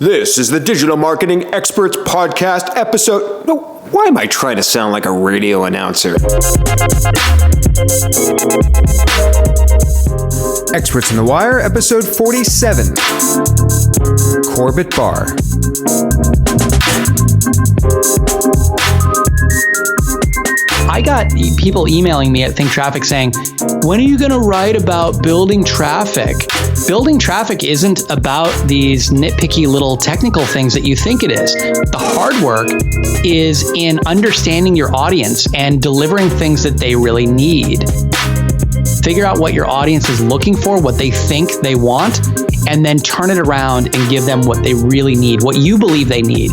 This is the Digital Marketing Experts Podcast episode. No, why am I trying to sound like a radio announcer? Experts in the Wire, episode 47. Corbett Barr. I got people emailing me at Think Traffic saying, when are you going to write about building traffic? Building traffic isn't about these nitpicky little technical things that you think it is. The hard work is in understanding your audience and delivering things that they really need. Figure out what your audience is looking for, what they think they want, and then turn it around and give them what they really need, what you believe they need.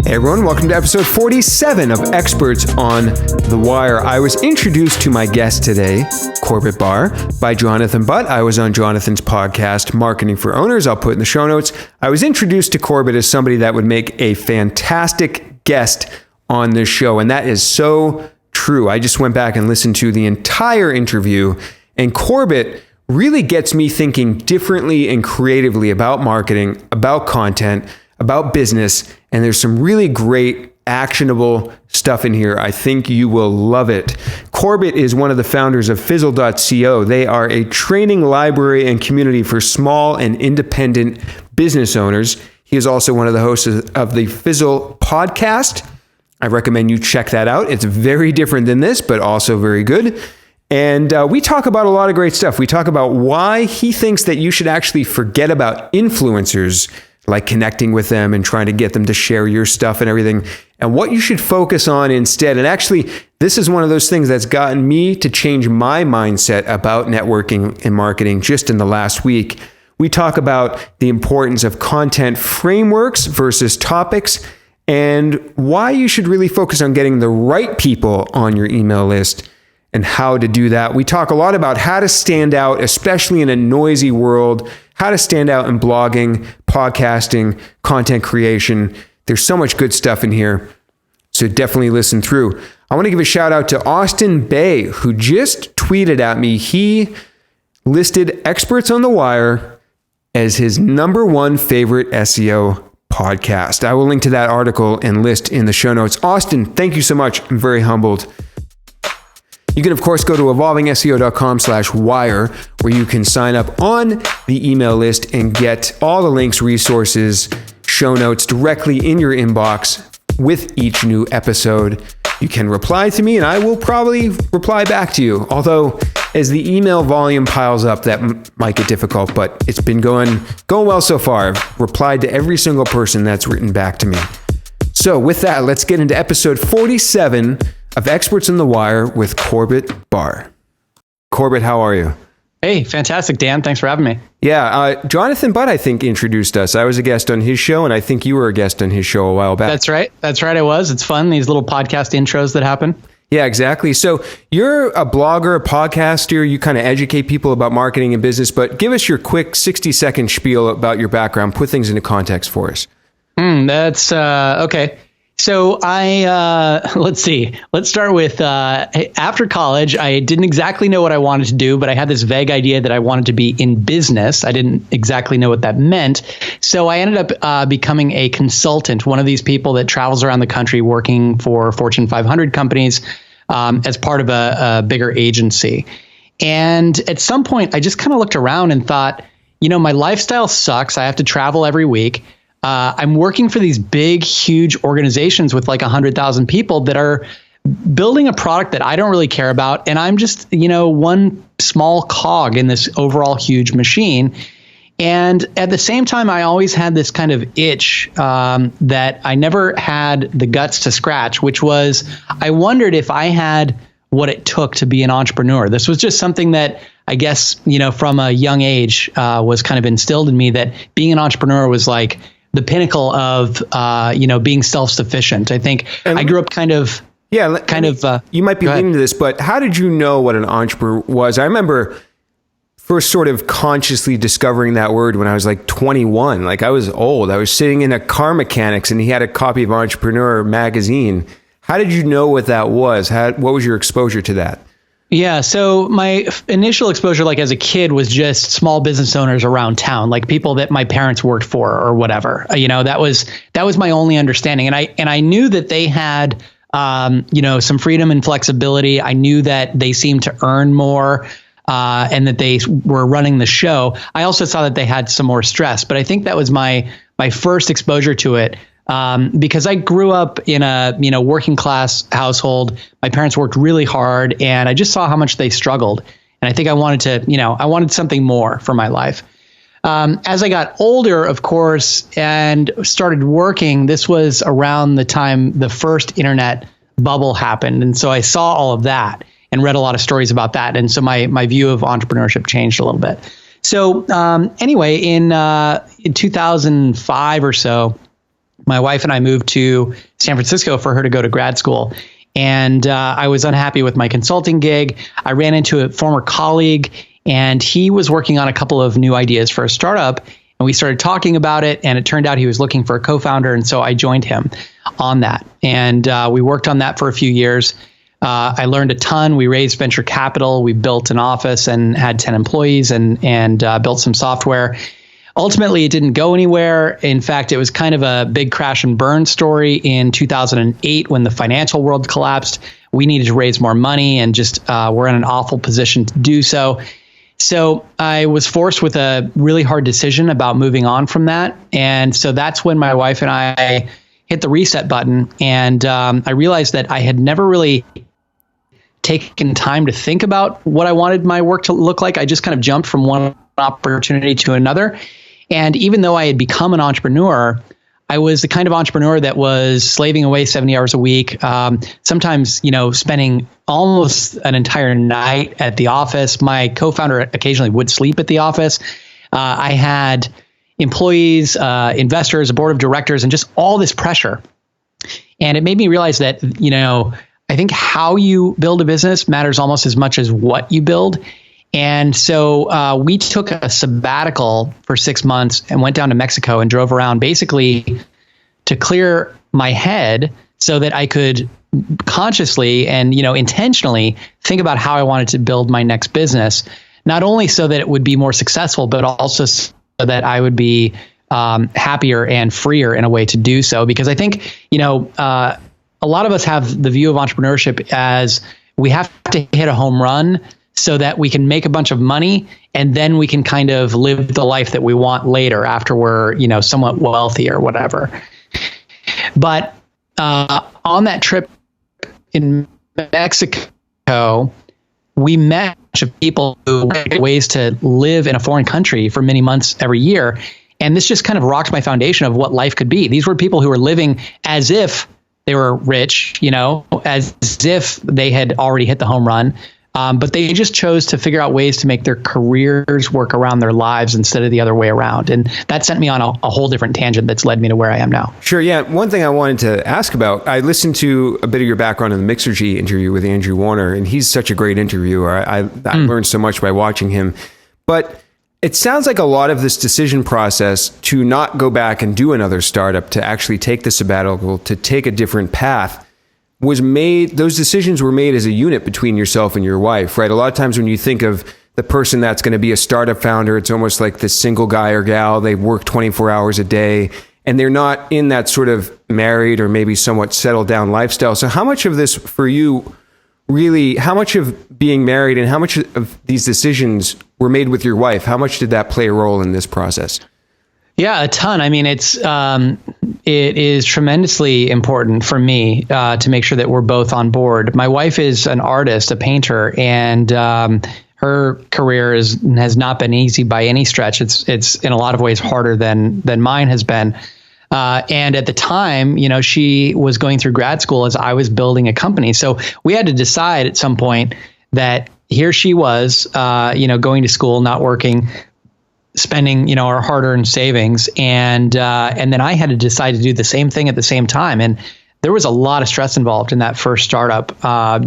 Hey everyone, welcome to episode 47 of Experts on the Wire. I was introduced to my guest today, Corbett Barr, by Jonathan Butt. I was on Jonathan's podcast, Marketing for Owners. I'll put in the show notes. I was introduced to Corbett as somebody that would make a fantastic guest on this show, and that is so true. I just went back and listened to the entire interview, and Corbett really gets me thinking differently and creatively about marketing, about content, about business, and there's some really great actionable stuff in here. I think you will love it. Corbett is one of the founders of Fizzle.co. They are a training library and community for small and independent business owners. He is also one of the hosts of the Fizzle podcast. I recommend you check that out. It's very different than this, but also very good. And we talk about a lot of great stuff. We talk about why he thinks that you should actually forget about influencers, like connecting with them and trying to get them to share your stuff and everything, and what you should focus on instead. And actually, this is one of those things that's gotten me to change my mindset about networking and marketing just in the last week. We talk about the importance of content frameworks versus topics and why you should really focus on getting the right people on your email list and how to do that. We talk a lot about how to stand out, especially in a noisy world, how to stand out in blogging, podcasting, content creation. There's so much good stuff in here, so definitely listen through. I want to give a shout out to Austin Bay, who just tweeted at me. He listed Experts on the Wire as his number one favorite SEO podcast. I will link to that article and list in the show notes. Austin, thank you so much. I'm very humbled. You can, of course, go to evolvingseo.com/wire, where you can sign up on the email list and get all the links, resources, show notes directly in your inbox with each new episode. You can reply to me, and I will probably reply back to you. Although, as the email volume piles up, that might get difficult, but it's been going well so far. I've replied to every single person that's written back to me. So with that, let's get into episode 47 of Experts in the Wire with Corbett Barr. Corbett, how are you? Hey, fantastic, Dan. Thanks for having me. Yeah, Jonathan Butt, I think, introduced us. I was a guest on his show, and I think you were a guest on his show a while back. That's right. I was. It's fun, these little podcast intros that happen. Yeah, exactly. So you're a blogger, a podcaster. You kind of educate people about marketing and business, but give us your quick 60-second spiel about your background. Put things into context for us. That's okay. So let's see. Let's start with after college, I didn't exactly know what I wanted to do, but I had this vague idea that I wanted to be in business. I didn't exactly know what that meant. So I ended up becoming a consultant, one of these people that travels around the country working for Fortune 500 companies as part of a bigger agency. And at some point, I just kind of looked around and thought, my lifestyle sucks. I have to travel every week. I'm working for these big, huge organizations with like 100,000 people that are building a product that I don't really care about. And I'm just, one small cog in this overall huge machine. And at the same time, I always had this kind of itch that I never had the guts to scratch, which was I wondered if I had what it took to be an entrepreneur. This was just something that I guess, from a young age was kind of instilled in me, that being an entrepreneur was like the pinnacle of, being self-sufficient. I think I grew up you might be leaning to this, but how did you know what an entrepreneur was? I remember first sort of consciously discovering that word when I was like 21. Like I was old. I was sitting in a car mechanics and he had a copy of Entrepreneur magazine. How did you know what that was? What was your exposure to that? Yeah. So my initial exposure, like as a kid, was just small business owners around town, like people that my parents worked for or whatever. That was my only understanding. And I knew that they had, some freedom and flexibility. I knew that they seemed to earn more, and that they were running the show. I also saw that they had some more stress, but I think that was my first exposure to it. Because I grew up in a, working class household. My parents worked really hard and I just saw how much they struggled. And I think I wanted to, I wanted something more for my life. As I got older, of course, and started working, this was around the time the first internet bubble happened. And so I saw all of that and read a lot of stories about that. And so my view of entrepreneurship changed a little bit. So anyway, in 2005 or so, my wife and I moved to San Francisco for her to go to grad school. And I was unhappy with my consulting gig. I ran into a former colleague, and he was working on a couple of new ideas for a startup. And we started talking about it, and it turned out he was looking for a co-founder. And so I joined him on that. And we worked on that for a few years. I learned a ton. We raised venture capital. We built an office and had 10 employees and built some software. Ultimately, it didn't go anywhere. In fact, it was kind of a big crash and burn story in 2008 when the financial world collapsed. We needed to raise more money and just we're in an awful position to do so. So I was forced with a really hard decision about moving on from that. And so that's when my wife and I hit the reset button. And I realized that I had never really taken time to think about what I wanted my work to look like. I just kind of jumped from one opportunity to another. And even though I had become an entrepreneur, I was the kind of entrepreneur that was slaving away 70 hours a week, sometimes, spending almost an entire night at the office. My co-founder occasionally would sleep at the office. I had employees, investors, a board of directors, and just all this pressure. And it made me realize that, I think how you build a business matters almost as much as what you build. And so we took a sabbatical for 6 months and went down to Mexico and drove around basically to clear my head so that I could consciously and, intentionally think about how I wanted to build my next business, not only so that it would be more successful, but also so that I would be happier and freer in a way to do so. Because I think, a lot of us have the view of entrepreneurship as we have to hit a home run so that we can make a bunch of money and then we can kind of live the life that we want later after we're, somewhat wealthy or whatever. But on that trip in Mexico, we met a bunch of people who had ways to live in a foreign country for many months every year. And this just kind of rocked my foundation of what life could be. These were people who were living as if they were rich, as if they had already hit the home run. But they just chose to figure out ways to make their careers work around their lives instead of the other way around. And that sent me on a whole different tangent that's led me to where I am now. Sure. Yeah. One thing I wanted to ask about, I listened to a bit of your background in the Mixergy interview with Andrew Warner, and he's such a great interviewer. I learned so much by watching him. But it sounds like a lot of this decision process to not go back and do another startup, to actually take the sabbatical, to take a different path, those decisions were made as a unit between yourself and your wife, right? A lot of times when you think of the person that's going to be a startup founder, it's almost like this single guy or gal, they work 24 hours a day and they're not in that sort of married or maybe somewhat settled down lifestyle. So how much of this for you really, how much of being married and how much of these decisions were made with your wife? How much did that play a role in this process? Yeah, a ton. I mean, it is tremendously important for me to make sure that we're both on board. My wife is an artist, a painter, and her career has not been easy by any stretch. It's in a lot of ways harder than mine has been. And at the time, she was going through grad school as I was building a company. So we had to decide at some point that here she was, going to school, not working, spending, our hard-earned savings, and then I had to decide to do the same thing at the same time. And there was a lot of stress involved in that first startup,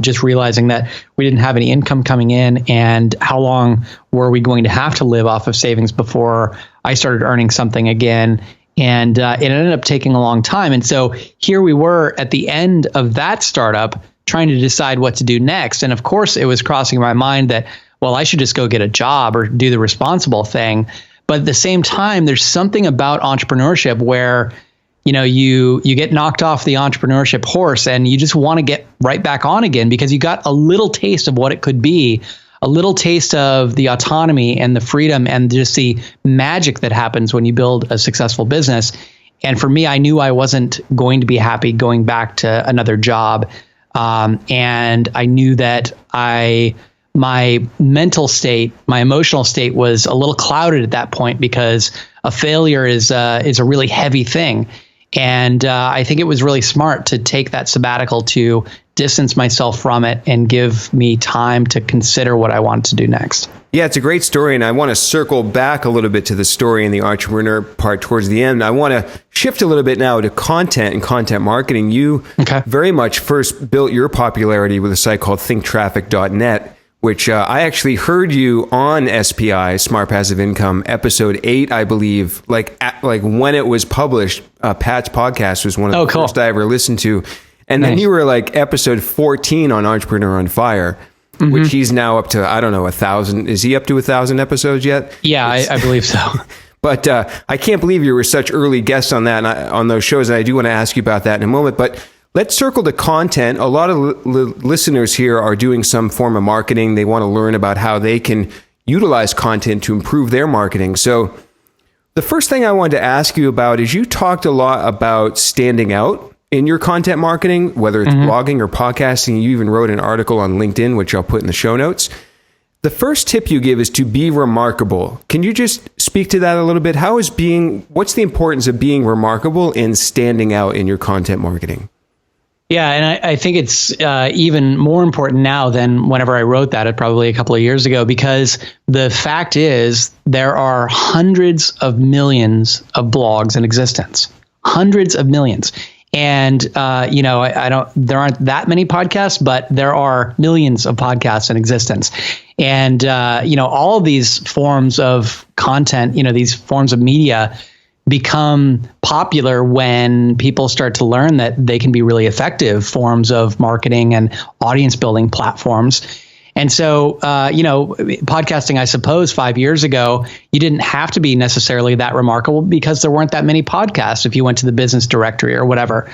just realizing that we didn't have any income coming in, and how long were we going to have to live off of savings before I started earning something again. And it ended up taking a long time. And so here we were at the end of that startup, trying to decide what to do next. And of course, it was crossing my mind that, well, I should just go get a job or do the responsible thing. But at the same time, there's something about entrepreneurship where, you get knocked off the entrepreneurship horse and you just want to get right back on again because you got a little taste of what it could be, a little taste of the autonomy and the freedom and just the magic that happens when you build a successful business. And for me, I knew I wasn't going to be happy going back to another job. And I knew that my mental state, my emotional state was a little clouded at that point because a failure is a really heavy thing. And I think it was really smart to take that sabbatical to distance myself from it and give me time to consider what I wanted to do next. Yeah, it's a great story. And I want to circle back a little bit to the story and the entrepreneur part towards the end. I want to shift a little bit now to content and content marketing. You very much first built your popularity with a site called thinktraffic.net, which I actually heard you on SPI, Smart Passive Income, episode 8, I believe, like when it was published. Pat's podcast was one of the first I ever listened to. And then you were like episode 14 on Entrepreneur on Fire, which he's now up to, I don't know, 1,000. Is he up to 1,000 episodes yet? Yeah, I believe so. But I can't believe you were such early guests on that, and on those shows. And I do want to ask you about that in a moment. But let's circle to content. A lot of listeners here are doing some form of marketing. They want to learn about how they can utilize content to improve their marketing. So the first thing I wanted to ask you about is you talked a lot about standing out in your content marketing, whether it's blogging or podcasting. You even wrote an article on LinkedIn, which I'll put in the show notes. The first tip you give is to be remarkable. Can you just speak to that a little bit? What's the importance of being remarkable in standing out in your content marketing? Yeah, and I think it's even more important now than whenever I wrote that, probably a couple of years ago, because the fact is there are hundreds of millions of blogs in existence, hundreds of millions. And, there aren't that many podcasts, but there are millions of podcasts in existence. And, all of these forms of content, these forms of media become popular when people start to learn that they can be really effective forms of marketing and audience building platforms. And so, podcasting, I suppose 5 years ago, you didn't have to be necessarily that remarkable because there weren't that many podcasts if you went to the business directory or whatever.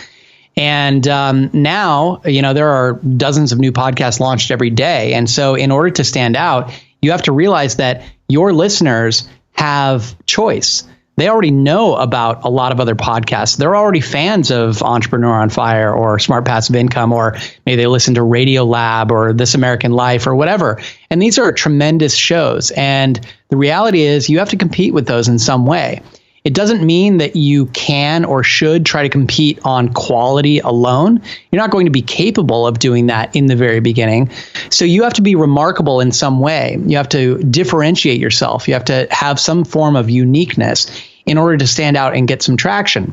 And now, there are dozens of new podcasts launched every day. And so in order to stand out, you have to realize that your listeners have choice. They already know about a lot of other podcasts. They're already fans of Entrepreneur on Fire or Smart Passive Income, or maybe they listen to Radio Lab or This American Life or whatever. And these are tremendous shows. And the reality is you have to compete with those in some way. It doesn't mean that you can or should try to compete on quality alone. You're not going to be capable of doing that in the very beginning. So you have to be remarkable in some way. You have to differentiate yourself. You have to have some form of uniqueness in order to stand out and get some traction.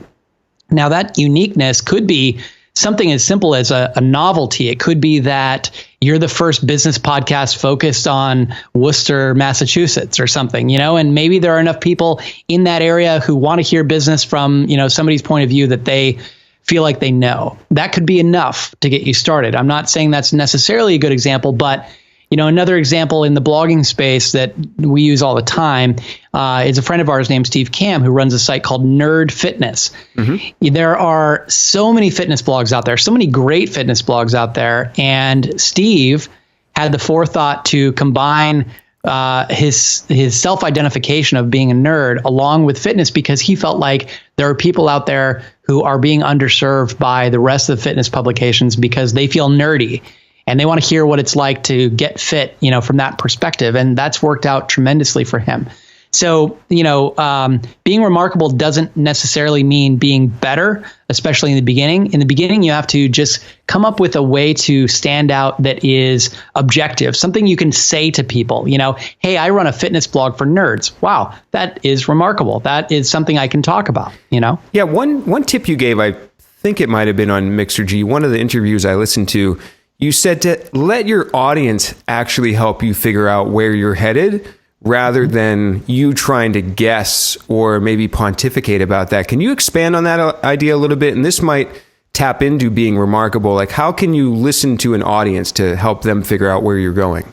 Now, that uniqueness could be something as simple as a novelty. It could be that you're the first business podcast focused on Worcester, Massachusetts or something, and maybe there are enough people in that area who want to hear business from, somebody's point of view that they feel like they know. That could be enough to get you started. I'm not saying that's necessarily a good example, but another example in the blogging space that we use all the time is a friend of ours named Steve Cam, who runs a site called Nerd Fitness. There are so many fitness blogs out there, so many great fitness blogs out there. And Steve had the forethought to combine his self-identification of being a nerd along with fitness, because he felt like there are people out there who are being underserved by the rest of the fitness publications because they feel nerdy. And they want to hear what it's like to get fit, from that perspective. And that's worked out tremendously for him. So, being remarkable doesn't necessarily mean being better, especially in the beginning. In the beginning, you have to just come up with a way to stand out that is objective, something you can say to people, hey, I run a fitness blog for nerds. Wow, that is remarkable. That is something I can talk about, Yeah, one tip you gave, I think it might have been on Mixergy, one of the interviews I listened to, you said to let your audience actually help you figure out where you're headed rather than you trying to guess or maybe pontificate about that. Can you expand on that idea a little bit? And this might tap into being remarkable, like how can you listen to an audience to help them figure out where you're going?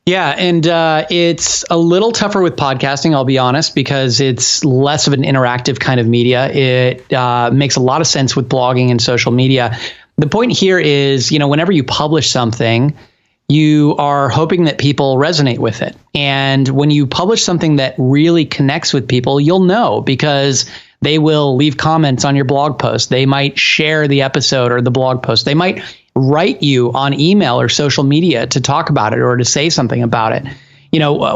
Yeah, and it's a little tougher with podcasting, I'll be honest, because it's less of an interactive kind of media. It makes a lot of sense with blogging and social media. The point here is, whenever you publish something, you are hoping that people resonate with it. And when you publish something that really connects with people, you'll know because they will leave comments on your blog post. They might share the episode or the blog post. They might write you on email or social media to talk about it or to say something about it.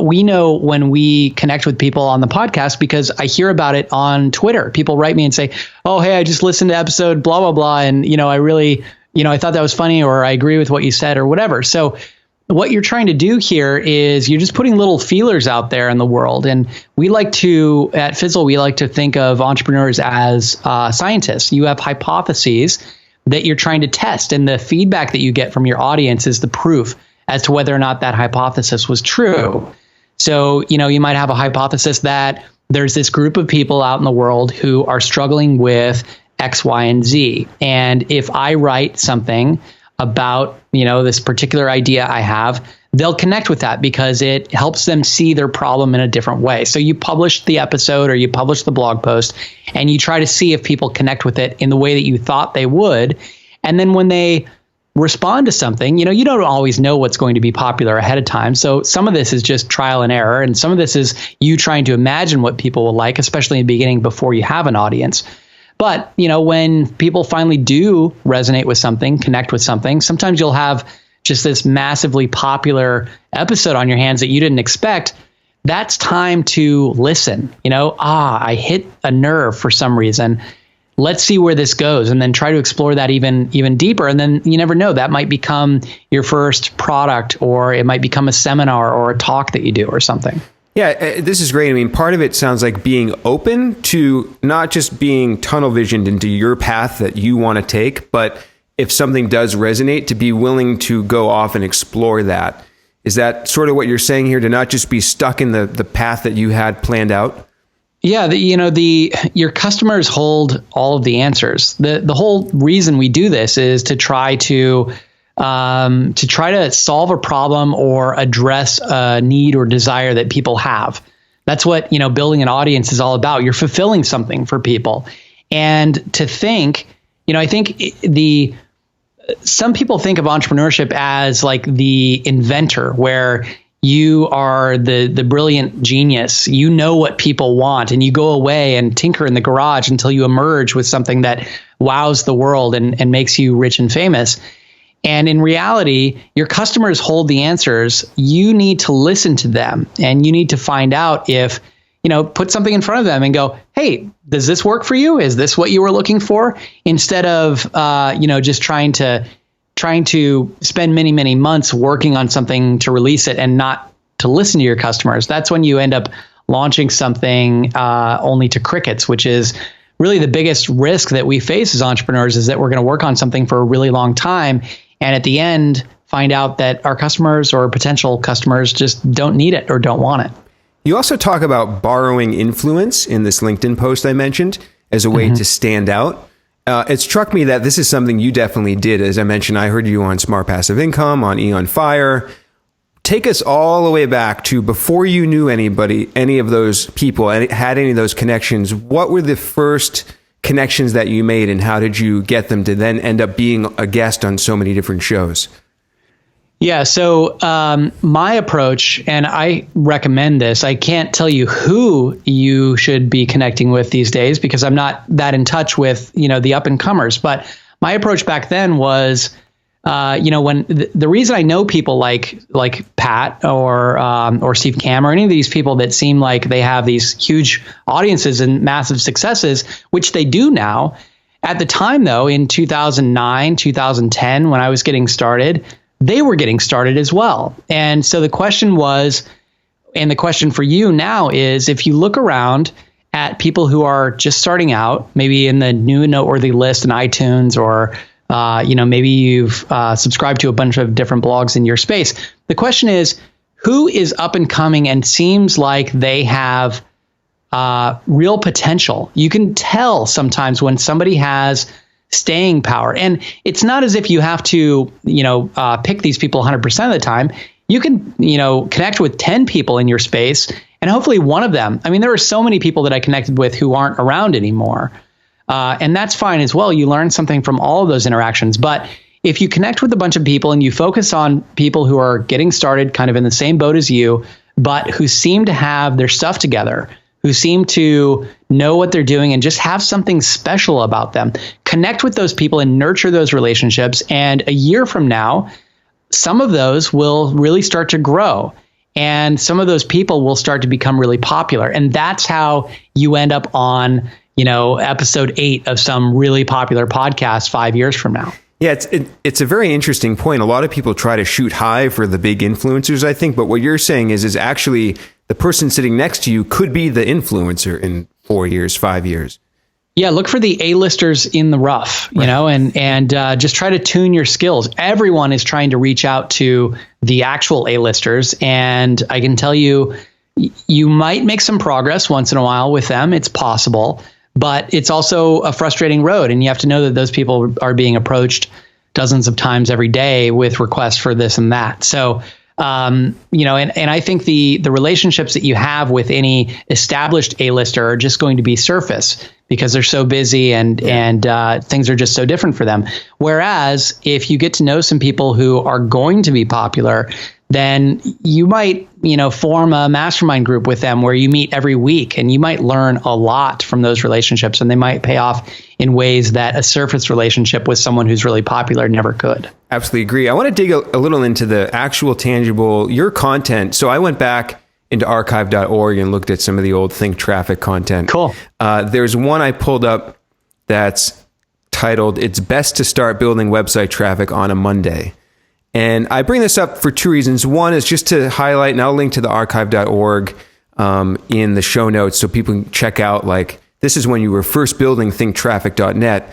We know when we connect with people on the podcast because I hear about it on Twitter. People write me and say, oh, hey, I just listened to episode blah, blah, blah. And, I really, I thought that was funny, or I agree with what you said or whatever. So what you're trying to do here is you're just putting little feelers out there in the world. And at Fizzle, we like to think of entrepreneurs as scientists. You have hypotheses that you're trying to test, and the feedback that you get from your audience is the proof as to whether or not that hypothesis was true. So, you might have a hypothesis that there's this group of people out in the world who are struggling with X, Y, and Z. And if I write something about, this particular idea I have, they'll connect with that because it helps them see their problem in a different way. So you publish the episode or you publish the blog post and you try to see if people connect with it in the way that you thought they would. And then when they respond to something, you don't always know what's going to be popular ahead of time. So some of this is just trial and error. And some of this is you trying to imagine what people will like, especially in the beginning before you have an audience. But, when people finally do resonate with something, connect with something, sometimes you'll have just this massively popular episode on your hands that you didn't expect. That's time to listen. I hit a nerve for some reason. Let's see where this goes, and then try to explore that even deeper. And then you never know, that might become your first product, or it might become a seminar or a talk that you do or something. Yeah, this is great. I mean, part of it sounds like being open to not just being tunnel visioned into your path that you want to take, but if something does resonate, to be willing to go off and explore that. Is that sort of what you're saying here, to not just be stuck in the path that you had planned out? Yeah, your customers hold all of the answers. The whole reason we do this is to try to solve a problem or address a need or desire that people have. That's what, building an audience is all about. You're fulfilling something for people. And to think, I think some people think of entrepreneurship as like the inventor, where you are the brilliant genius. You know what people want, and you go away and tinker in the garage until you emerge with something that wows the world and makes you rich and famous. And in reality, your customers hold the answers. You need to listen to them, and you need to find out if, put something in front of them and go, hey, does this work for you? Is this what you were looking for? Instead of, just trying to spend many, many months working on something to release it and not to listen to your customers. That's when you end up launching something only to crickets, which is really the biggest risk that we face as entrepreneurs, is that we're going to work on something for a really long time, and at the end find out that our customers or potential customers just don't need it or don't want it. You also talk about borrowing influence in this LinkedIn post I mentioned as a way to stand out. It struck me that this is something you definitely did. As I mentioned, I heard you on Smart Passive Income, on Eon Fire. Take us all the way back to before you knew anybody, any of those people, and had any of those connections. What were the first connections that you made, and how did you get them to then end up being a guest on so many different shows? Yeah. So my approach, and I recommend this, I can't tell you who you should be connecting with these days because I'm not that in touch with, the up and comers. But my approach back then was, when the reason I know people like Pat or Steve Cam or any of these people that seem like they have these huge audiences and massive successes, which they do now. At the time, though, in 2009, 2010, when I was getting started, they were getting started as well. And so the question was, and the question for you now is, if you look around at people who are just starting out, maybe in the new and noteworthy list in iTunes, or maybe you've subscribed to a bunch of different blogs in your space. The question is, who is up and coming and seems like they have real potential? You can tell sometimes when somebody has staying power. And it's not as if you have to, pick these people 100% of the time. You can, connect with 10 people in your space, and hopefully one of them. I mean, there are so many people that I connected with who aren't around anymore. And that's fine as well. You learn something from all of those interactions. But if you connect with a bunch of people and you focus on people who are getting started kind of in the same boat as you, but who seem to have their stuff together, who seem to know what they're doing and just have something special about them, connect with those people and nurture those relationships. And a year from now, some of those will really start to grow. And some of those people will start to become really popular. And that's how you end up on, episode 8 of some really popular podcast 5 years from now. Yeah, it's a very interesting point. A lot of people try to shoot high for the big influencers, I think. But what you're saying is actually the person sitting next to you could be the influencer in 4 years, 5 years. Yeah, look for the A-listers in the rough, and just try to tune your skills. Everyone is trying to reach out to the actual A-listers. And I can tell you, you might make some progress once in a while with them. It's possible. But it's also a frustrating road. And you have to know that those people are being approached dozens of times every day with requests for this and that. So, and I think the relationships that you have with any established A-lister are just going to be surface because they're so busy and things are just so different for them. Whereas if you get to know some people who are going to be popular, then you might, form a mastermind group with them where you meet every week, and you might learn a lot from those relationships, and they might pay off in ways that a surface relationship with someone who's really popular never could. Absolutely agree. I want to dig a little into the actual tangible, your content. So I went back into archive.org and looked at some of the old Think Traffic content. Cool. There's one I pulled up that's titled, "It's Best to Start Building Website Traffic on a Monday." And I bring this up for two reasons. One is just to highlight, and I'll link to the archive.org in the show notes so people can check out, this is when you were first building thinktraffic.net.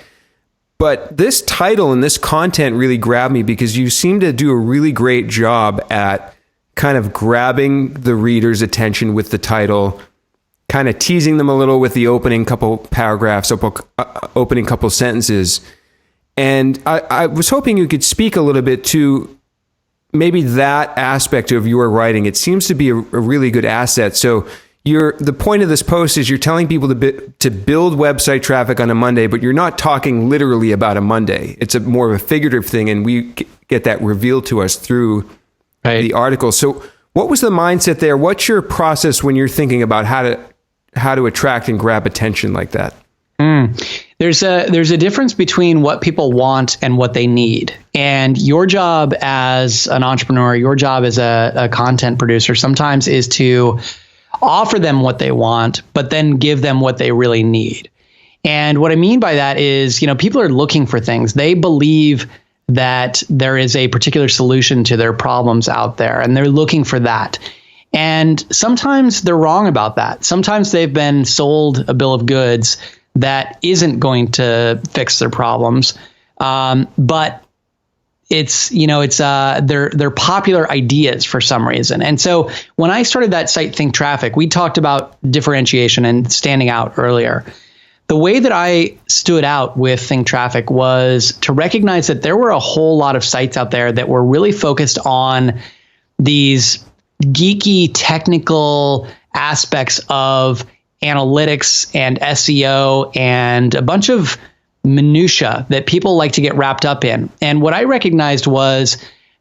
But this title and this content really grabbed me because you seem to do a really great job at kind of grabbing the reader's attention with the title, kind of teasing them a little with the opening couple paragraphs, opening couple sentences. And I was hoping you could speak a little bit to maybe that aspect of your writing. It seems to be a really good asset. So the point of this post is you're telling people to build website traffic on a Monday, but you're not talking literally about a Monday. It's more of a figurative thing, and we get that revealed to us through the article. So what was the mindset there? What's your process when you're thinking about how to attract and grab attention like that? There's a difference between what people want and what they need. And your job as an entrepreneur, your job as a content producer sometimes is to offer them what they want, but then give them what they really need. And what I mean by that is, people are looking for things. They believe that there is a particular solution to their problems out there, and they're looking for that. And sometimes they're wrong about that. Sometimes they've been sold a bill of goods that isn't going to fix their problems. But they're popular ideas for some reason. And so when I started that site Think Traffic, we talked about differentiation and standing out earlier. The way that I stood out with Think Traffic was to recognize that there were a whole lot of sites out there that were really focused on these geeky technical aspects of analytics and SEO and a bunch of minutia that people like to get wrapped up in. And what I recognized was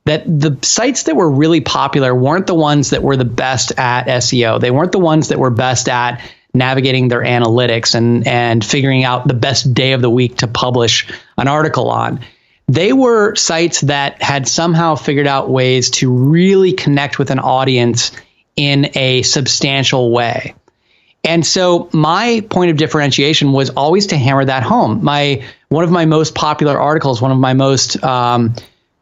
that the sites that were really popular weren't the ones that were the best at SEO. They weren't the ones that were best at navigating their analytics and figuring out the best day of the week to publish an article on. They were sites that had somehow figured out ways to really connect with an audience in a substantial way. And so my point of differentiation was always to hammer that home. One of my most popular articles, one of my most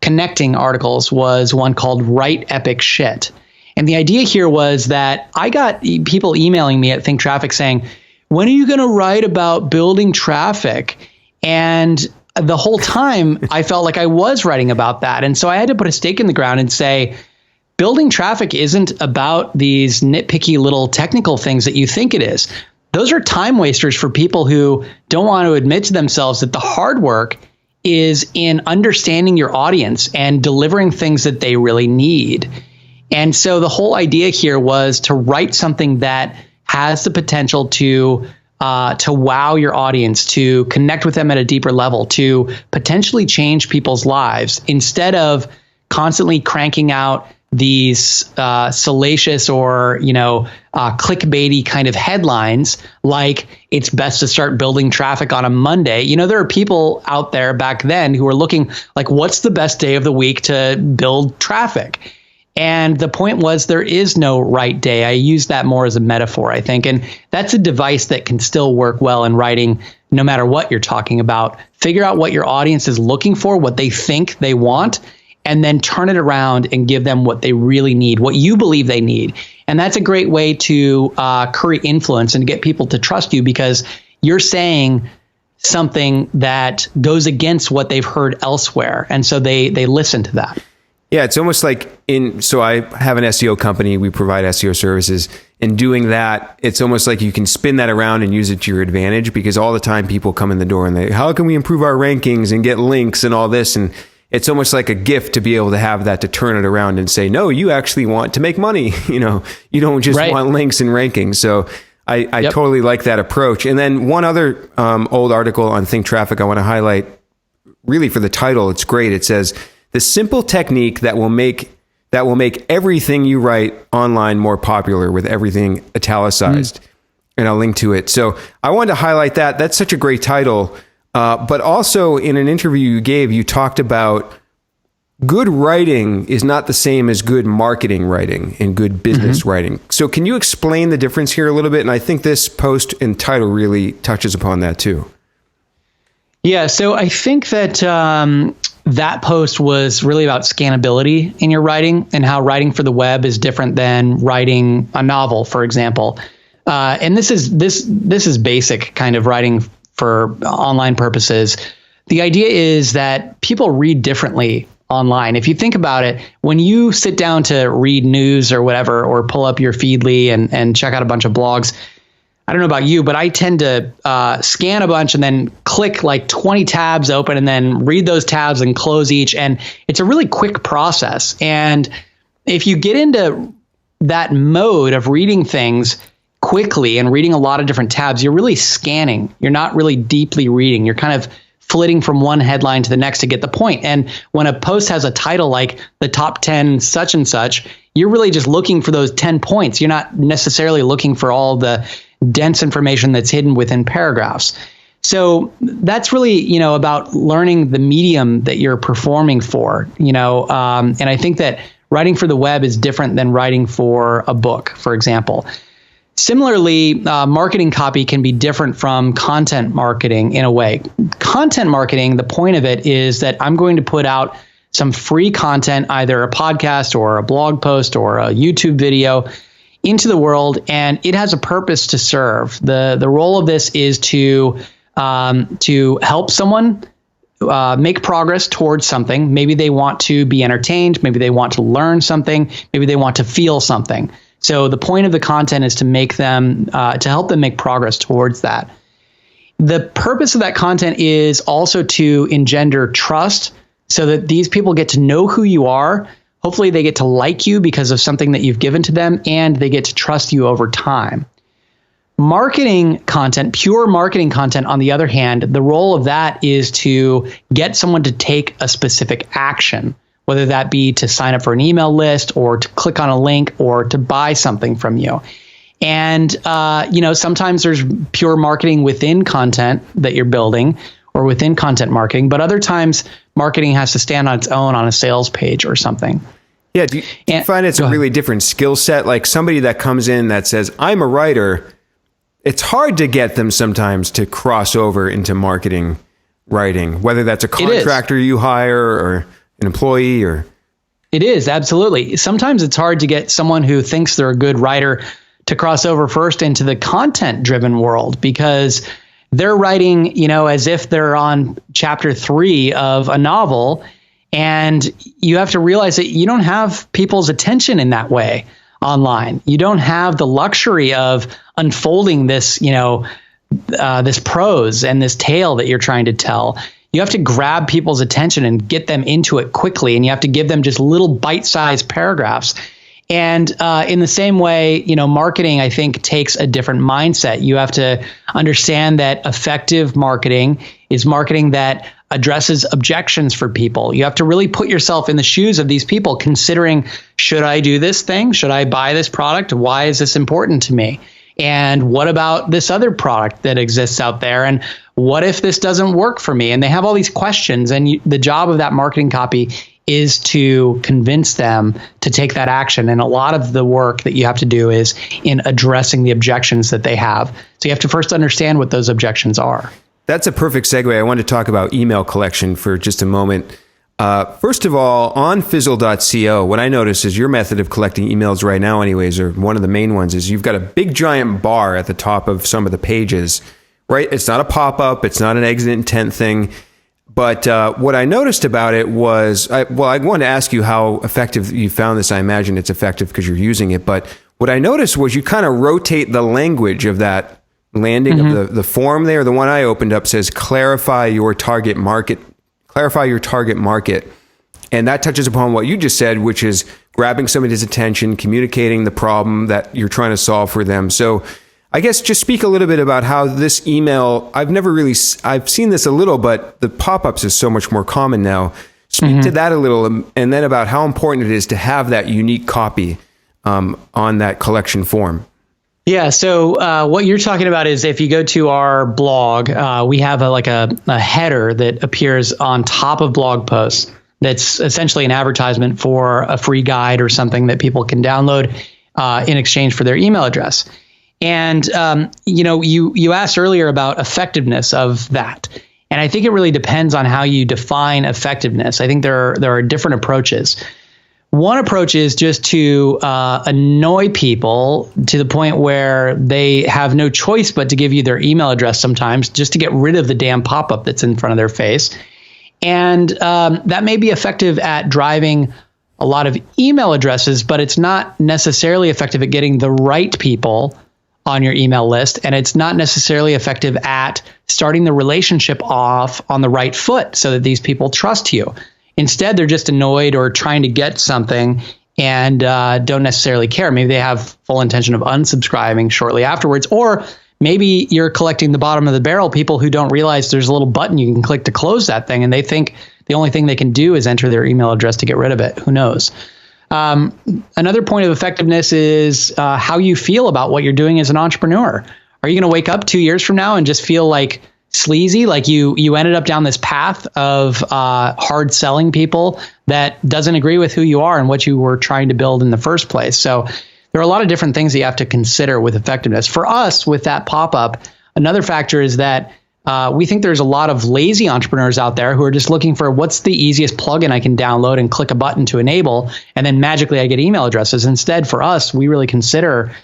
connecting articles was one called Write Epic Shit. And the idea here was that I got people emailing me at Think Traffic saying, when are you going to write about building traffic? And the whole time I felt like I was writing about that. And so I had to put a stake in the ground and say, building traffic isn't about these nitpicky little technical things that you think it is. those are time wasters for people who don't want to admit to themselves that the hard work is in understanding your audience and delivering things that they really need. And so the whole idea here was to write something that has the potential to wow your audience, to connect with them at a deeper level, to potentially change people's lives, instead of constantly cranking out these salacious or clickbaity kind of headlines like it's best to start building traffic on a Monday. There are people out there back then who were looking like, what's the best day of the week to build traffic? And the point was, there is no right day. I use that more as a metaphor, I think. And that's a device that can still work well in writing, no matter what you're talking about. Figure out what your audience is looking for, what they think they want, and then turn it around and give them what they really need, what you believe they need. And that's a great way to curry influence and get people to trust you, because you're saying something that goes against what they've heard elsewhere. And so they listen to that. Yeah, it's almost like so I have an SEO company, we provide SEO services. In doing that, it's almost like you can spin that around and use it to your advantage, because all the time people come in the door and how can we improve our rankings and get links and all this? And it's almost like a gift to be able to have that, to turn it around and say, no, you actually want to make money. You don't just want links and rankings. So I totally like that approach. And then one other old article on Think Traffic I want to highlight, really for the title, it's great. It says, the simple technique that will make everything you write online more popular, with everything italicized. And I'll link to it. So I wanted to highlight that. That's such a great title. But also in an interview you gave, you talked about good writing is not the same as good marketing writing and good business writing. So can you explain the difference here a little bit? And I think this post and title really touches upon that too. Yeah, so I think that that post was really about scannability in your writing, and how writing for the web is different than writing a novel, for example. And this is basic kind of writing for online purposes. The idea is that people read differently online. If you think about it, when you sit down to read news or whatever, or pull up your Feedly and check out a bunch of blogs, I don't know about you, but I tend to scan a bunch and then click like 20 tabs open and then read those tabs and close each. And it's a really quick process. And if you get into that mode of reading things quickly and reading a lot of different tabs, you're really scanning. You're not really deeply reading. You're kind of flitting from one headline to the next to get the point. And when a post has a title like the top 10 such and such, you're really just looking for those 10 points. You're not necessarily looking for all the dense information that's hidden within paragraphs. So that's really, about learning the medium that you're performing for, and I think that writing for the web is different than writing for a book, for example. Similarly, marketing copy can be different from content marketing in a way. Content marketing, the point of it is that I'm going to put out some free content, either a podcast or a blog post or a YouTube video, into the world, and it has a purpose to serve. The role of this is to help someone make progress towards something. Maybe they want to be entertained. Maybe they want to learn something. Maybe they want to feel something. So the point of the content is to make them, to help them make progress towards that. The purpose of that content is also to engender trust, so that these people get to know who you are. Hopefully they get to like you because of something that you've given to them, and they get to trust you over time. Marketing content, pure marketing content, on the other hand, the role of that is to get someone to take a specific action, whether that be to sign up for an email list or to click on a link or to buy something from you. And, sometimes there's pure marketing within content that you're building or within content marketing, but other times marketing has to stand on its own on a sales page or something. Yeah. Do you find it's a really different skill set? Like somebody that comes in that says, I'm a writer, it's hard to get them sometimes to cross over into marketing writing, whether that's a contractor you hire or an employee or. It is, absolutely. Sometimes it's hard to get someone who thinks they're a good writer to cross over first into the content-driven world, because they're writing, as if they're on chapter 3 of a novel, and you have to realize that you don't have people's attention in that way. online. You don't have the luxury of unfolding this, this prose and this tale that you're trying to tell. You have to grab people's attention and get them into it quickly. And you have to give them just little bite-sized paragraphs. And in the same way, marketing, I think, takes a different mindset. You have to understand that effective marketing is marketing that addresses objections for people. You have to really put yourself in the shoes of these people, considering, should I do this thing? Should I buy this product? Why is this important to me? And what about this other product that exists out there? And what if this doesn't work for me? And they have all these questions. And the job of that marketing copy is to convince them to take that action. And a lot of the work that you have to do is in addressing the objections that they have. So you have to first understand what those objections are. That's a perfect segue. I want to talk about email collection for just a moment. First of all, on fizzle.co, what I notice is your method of collecting emails right now anyways, or one of the main ones, is you've got a big giant bar at the top of some of the pages, right? It's not a pop-up. It's not an exit intent thing. But what I noticed about it was, I wanted to ask you how effective you found this. I imagine it's effective because you're using it. But what I noticed was you kind of rotate the language of that landing of the form there. The one I opened up says, clarify your target market. And that touches upon what you just said, which is grabbing somebody's attention, communicating the problem that you're trying to solve for them. So I guess just speak a little bit about how this email, I've seen this a little, but the pop-ups is so much more common now. Speak to that a little, and then about how important it is to have that unique copy on that collection form. Yeah. So what you're talking about is, if you go to our blog, we have a header that appears on top of blog posts. That's essentially an advertisement for a free guide or something that people can download in exchange for their email address. And, you asked earlier about effectiveness of that. And I think it really depends on how you define effectiveness. I think there are different approaches. One approach is just to annoy people to the point where they have no choice but to give you their email address sometimes, just to get rid of the damn pop-up that's in front of their face. And that may be effective at driving a lot of email addresses, but it's not necessarily effective at getting the right people on your email list. And it's not necessarily effective at starting the relationship off on the right foot so that these people trust you. Instead, they're just annoyed or trying to get something and don't necessarily care. Maybe they have full intention of unsubscribing shortly afterwards. Or maybe you're collecting the bottom of the barrel, people who don't realize there's a little button you can click to close that thing, and they think the only thing they can do is enter their email address to get rid of it. Who knows? Another point of effectiveness is how you feel about what you're doing as an entrepreneur. Are you going to wake up 2 years from now and just feel like sleazy, like you ended up down this path of hard selling people that doesn't agree with who you are and what you were trying to build in the first place? So there are a lot of different things that you have to consider with effectiveness. For us, with that pop-up, another factor is that we think there's a lot of lazy entrepreneurs out there who are just looking for what's the easiest plugin I can download and click a button to enable, and then magically I get email addresses. Instead, for us, we really consider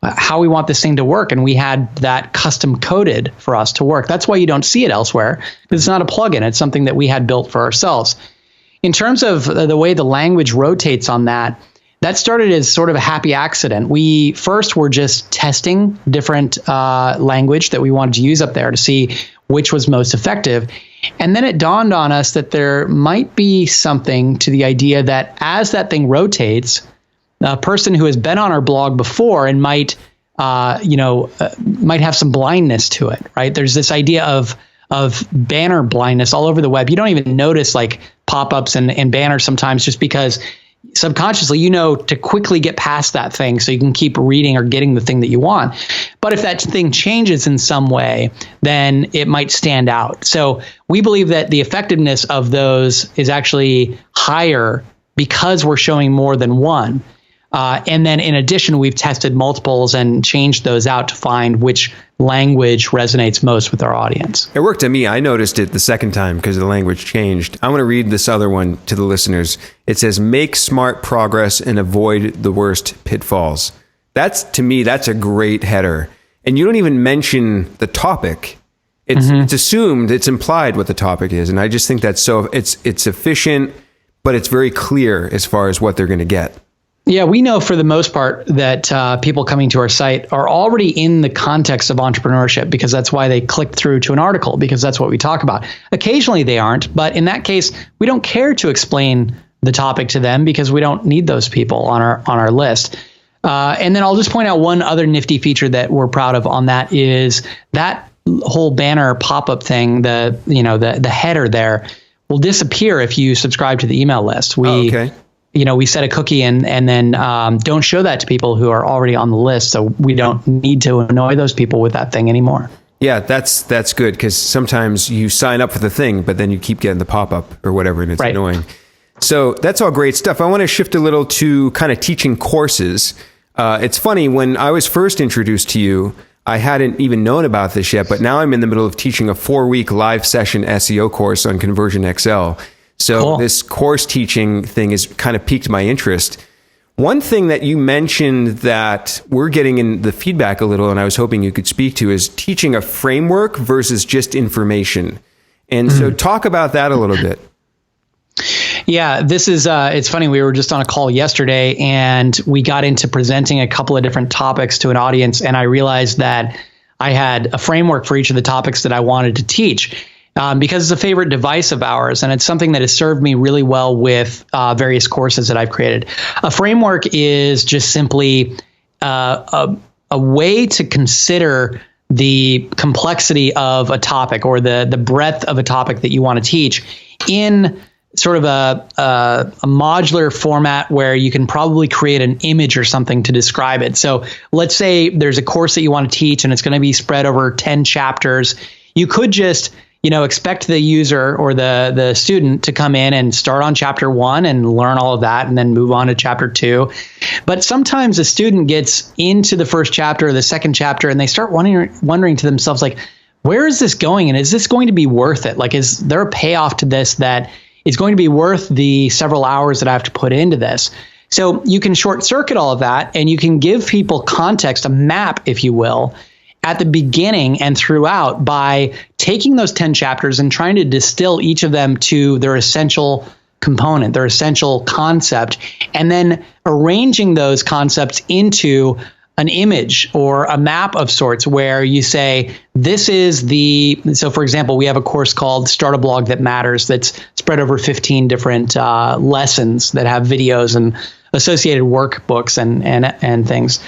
how we want this thing to work, and we had that custom coded for us to work. That's why you don't see it elsewhere, because it's not a plugin. It's something that we had built for ourselves. In terms of the way the language rotates on that started as sort of a happy accident. We first were just testing different language that we wanted to use up there to see which was most effective. And then it dawned on us that there might be something to the idea that as that thing rotates, a person who has been on our blog before and might have some blindness to it, right? There's this idea of banner blindness all over the web. You don't even notice like pop-ups and banners sometimes, just because subconsciously, to quickly get past that thing so you can keep reading or getting the thing that you want. But if that thing changes in some way, then it might stand out. So we believe that the effectiveness of those is actually higher because we're showing more than one. And then in addition, we've tested multiples and changed those out to find which language resonates most with our audience. It worked to me. I noticed it the second time because the language changed. I want to read this other one to the listeners. It says, make smart progress and avoid the worst pitfalls. To me, that's a great header. And you don't even mention the topic. It's assumed, it's implied what the topic is. And I just think that's it's efficient, but it's very clear as far as what they're going to get. Yeah, we know for the most part that people coming to our site are already in the context of entrepreneurship, because that's why they clicked through to an article, because that's what we talk about. Occasionally they aren't, but in that case, we don't care to explain the topic to them because we don't need those people on our list. And then I'll just point out one other nifty feature that we're proud of on that is that whole banner pop-up thing, the header there will disappear if you subscribe to the email list. We set a cookie and then don't show that to people who are already on the list. So we don't need to annoy those people with that thing anymore. Yeah, that's good, because sometimes you sign up for the thing, but then you keep getting the pop-up or whatever, and it's annoying. So that's all great stuff. I want to shift a little to kind of teaching courses. It's funny, when I was first introduced to you, I hadn't even known about this yet, but now I'm in the middle of teaching a 4-week live session SEO course on Conversion XL. So cool. This course teaching thing has kind of piqued my interest. One thing that you mentioned that we're getting in the feedback a little, and I was hoping you could speak to, is teaching a framework versus just information. And so talk about that a little bit. Yeah, this is, it's funny. We were just on a call yesterday and we got into presenting a couple of different topics to an audience. And I realized that I had a framework for each of the topics that I wanted to teach. Because it's a favorite device of ours, and it's something that has served me really well with various courses that I've created. A framework is just simply a way to consider the complexity of a topic or the breadth of a topic that you want to teach in sort of a modular format where you can probably create an image or something to describe it. So let's say there's a course that you want to teach and it's going to be spread over 10 chapters. You could just expect the user or the student to come in and start on chapter 1 and learn all of that and then move on to chapter 2. But sometimes a student gets into the first chapter or the second chapter and they start wondering to themselves, like, where is this going? And is this going to be worth it? Like, is there a payoff to this that is going to be worth the several hours that I have to put into this? So you can short circuit all of that and you can give people context, a map, if you will, at the beginning and throughout by taking those 10 chapters and trying to distill each of them to their essential component, their essential concept, and then arranging those concepts into an image or a map of sorts where you say, so for example, we have a course called Start a Blog That Matters that's spread over 15 different lessons that have videos and associated workbooks and things.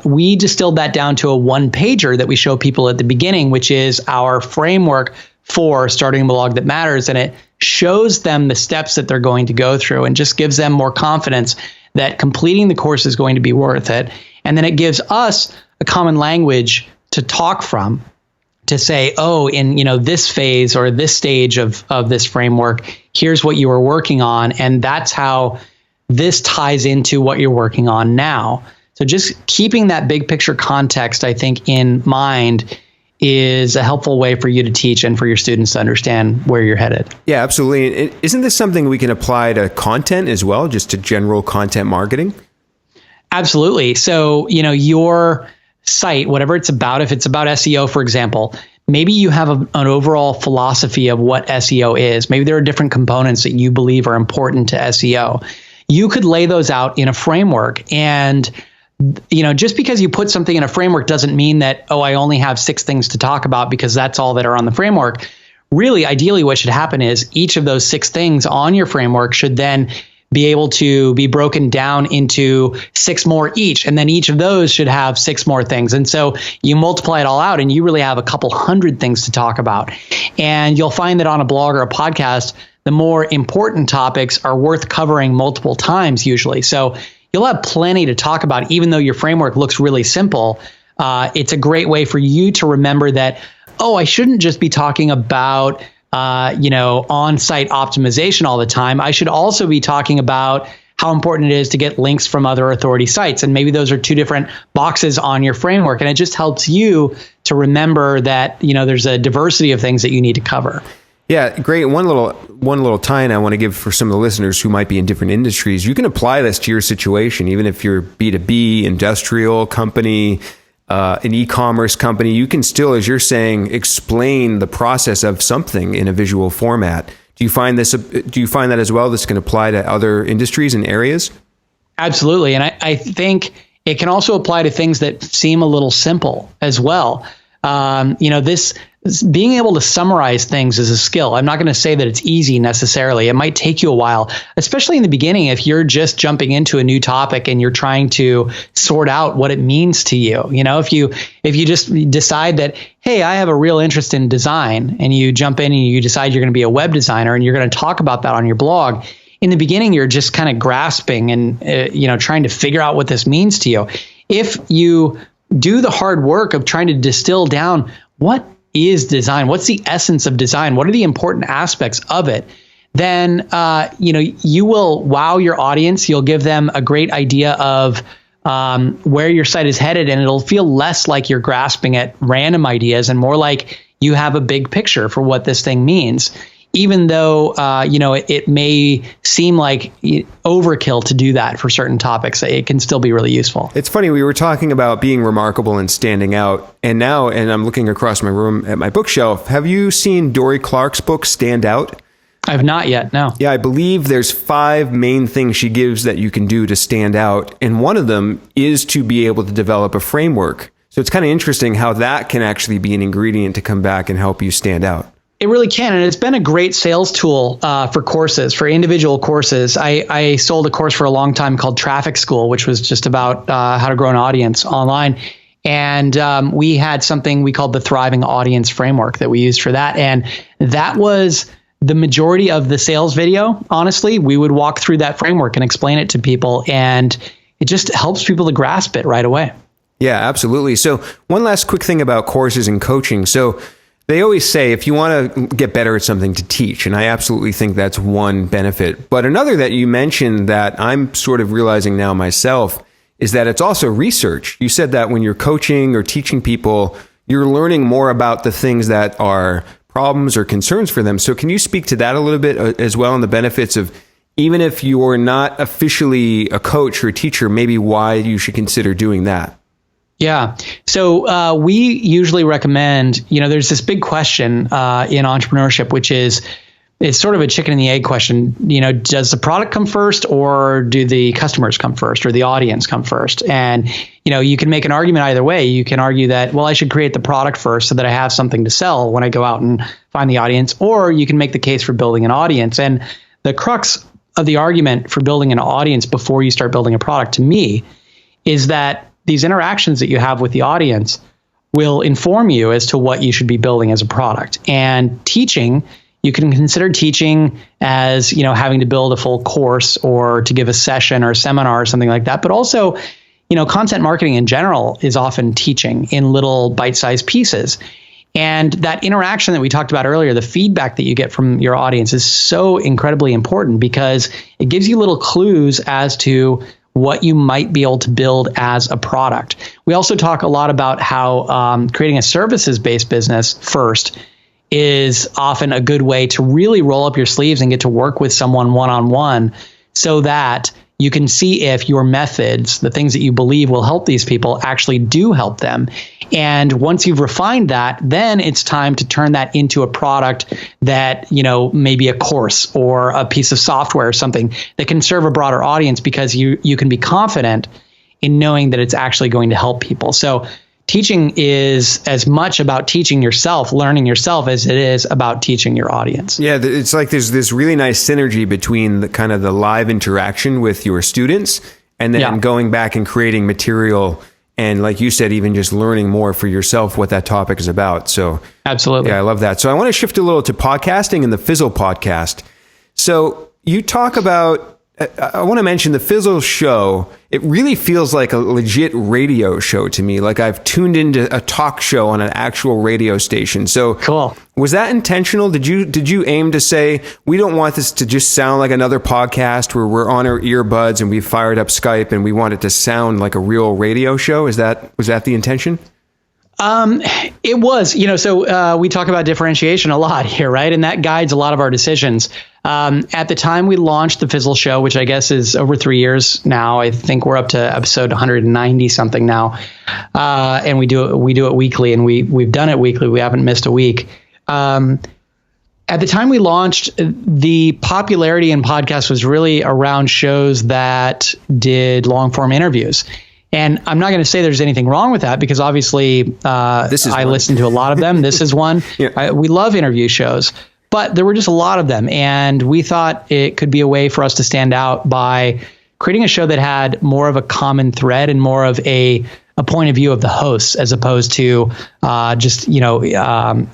We distilled that down to a 1-pager that we show people at the beginning, which is our framework for starting a blog that matters. And it shows them the steps that they're going to go through and just gives them more confidence that completing the course is going to be worth it. And then it gives us a common language to talk from, to say, oh, in this phase or this stage of this framework, here's what you were working on. And that's how this ties into what you're working on now. So just keeping that big picture context, I think, in mind is a helpful way for you to teach and for your students to understand where you're headed. Yeah, absolutely. Isn't this something we can apply to content as well, just to general content marketing? Absolutely. So, your site, whatever it's about, if it's about SEO, for example, maybe you have an overall philosophy of what SEO is. Maybe there are different components that you believe are important to SEO. You could lay those out in a framework, and just because you put something in a framework doesn't mean that, I only have 6 things to talk about because that's all that are on the framework. Really, ideally, what should happen is each of those 6 things on your framework should then be able to be broken down into 6 more each. And then each of those should have 6 more things. And so you multiply it all out and you really have a couple hundred things to talk about. And you'll find that on a blog or a podcast, the more important topics are worth covering multiple times usually. So you'll have plenty to talk about, even though your framework looks really simple. It's a great way for you to remember that, I shouldn't just be talking about, on-site optimization all the time. I should also be talking about how important it is to get links from other authority sites. And maybe those are 2 different boxes on your framework. And it just helps you to remember that, there's a diversity of things that you need to cover. Yeah, great. One little tie-in I want to give for some of the listeners who might be in different industries. You can apply this to your situation, even if you're B2B, industrial company, an e-commerce company. You can still, as you're saying, explain the process of something in a visual format. Do you find that as well? This can apply to other industries and areas? Absolutely. And I think it can also apply to things that seem a little simple as well. This being able to summarize things is a skill. I'm not going to say that it's easy necessarily. It might take you a while, especially in the beginning, if you're just jumping into a new topic and you're trying to sort out what it means to you. If you just decide that, hey, I have a real interest in design, and you jump in and you decide you're going to be a web designer and you're going to talk about that on your blog. In the beginning, you're just kind of grasping and trying to figure out what this means to you. If you do the hard work of trying to distill down what is design, what's the essence of design, what are the important aspects of it, then you will wow your audience. You'll give them a great idea of where your site is headed, and it'll feel less like you're grasping at random ideas and more like you have a big picture for what this thing means. Even though, it may seem like overkill to do that for certain topics, it can still be really useful. It's funny, we were talking about being remarkable and standing out. And I'm looking across my room at my bookshelf. Have you seen Dory Clark's book, Stand Out? I've not yet, no. Yeah, I believe there's 5 main things she gives that you can do to stand out. And one of them is to be able to develop a framework. So it's kind of interesting how that can actually be an ingredient to come back and help you stand out. It really can. And it's been a great sales tool for courses, for individual courses. I sold a course for a long time called Traffic School, which was just about how to grow an audience online. And we had something we called the Thriving Audience Framework that we used for that. And that was the majority of the sales video. Honestly, we would walk through that framework and explain it to people. And it just helps people to grasp it right away. Yeah, absolutely. So one last quick thing about courses and coaching. So they always say if you want to get better at something, to teach. And I absolutely think that's one benefit. But another that you mentioned that I'm sort of realizing now myself is that it's also research. You said that when you're coaching or teaching people, you're learning more about the things that are problems or concerns for them. So can you speak to that a little bit as well, and the benefits of, even if you're not officially a coach or a teacher, maybe why you should consider doing that? Yeah. So we usually recommend, there's this big question in entrepreneurship, which is, it's sort of a chicken and the egg question. Does the product come first, or do the customers come first, or the audience come first? And, you can make an argument either way. You can argue that, well, I should create the product first so that I have something to sell when I go out and find the audience, or you can make the case for building an audience. And the crux of the argument for building an audience before you start building a product, to me, is that these interactions that you have with the audience will inform you as to what you should be building as a product. And teaching, you can consider teaching as, having to build a full course or to give a session or a seminar or something like that. But also, content marketing in general is often teaching in little bite-sized pieces. And that interaction that we talked about earlier, the feedback that you get from your audience, is so incredibly important because it gives you little clues as to what you might be able to build as a product. We also talk a lot about how creating a services-based business first is often a good way to really roll up your sleeves and get to work with someone one-on-one, so that you can see if your methods, the things that you believe will help these people, actually do help them. And once you've refined that, then it's time to turn that into a product that, maybe a course or a piece of software or something that can serve a broader audience, because you can be confident in knowing that it's actually going to help people. So teaching is as much about teaching yourself, learning yourself, as it is about teaching your audience. Yeah, it's like there's this really nice synergy between the kind of the live interaction with your students, and then going back and creating material. And like you said, even just learning more for yourself what that topic is about. So absolutely. Yeah, I love that. So I want to shift a little to podcasting and the Fizzle podcast. So you talk about, I want to mention the Fizzle show. It really feels like a legit radio show to me. Like I've tuned into a talk show on an actual radio station. So cool. Was that intentional? Did you aim to say, we don't want this to just sound like another podcast where we're on our earbuds and we fired up Skype and we want it to sound like a real radio show? Was that the intention? It was, so we talk about differentiation a lot here, right? And that guides a lot of our decisions. At the time we launched the Fizzle show, which I guess is over 3 years now, I think we're up to episode 190 something now. And we do it weekly, and we've done it weekly. We haven't missed a week. At the time we launched, the popularity in podcasts was really around shows that did long form interviews. And I'm not going to say there's anything wrong with that because obviously I listen to a lot of them. This is one. Yeah. We love interview shows, but there were just a lot of them. And we thought it could be a way for us to stand out by creating a show that had more of a common thread and more of a point of view of the hosts as opposed to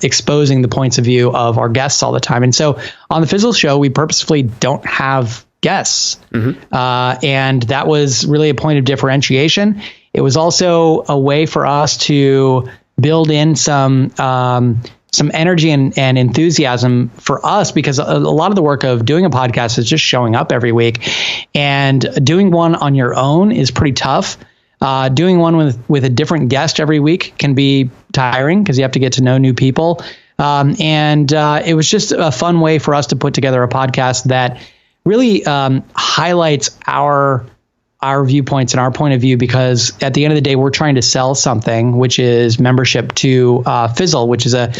exposing the points of view of our guests all the time. And so on the Fizzle show, we purposefully don't have guests. And that was really a point of differentiation. It was also a way for us to build in some energy and enthusiasm for us, because a lot of the work of doing a podcast is just showing up every week, and doing one on your own is pretty tough. Doing one with a different guest every week can be tiring because you have to get to know new people. And it was just a fun way for us to put together a podcast that really highlights our viewpoints and our point of view, because at the end of the day, we're trying to sell something, which is membership to Fizzle, which is a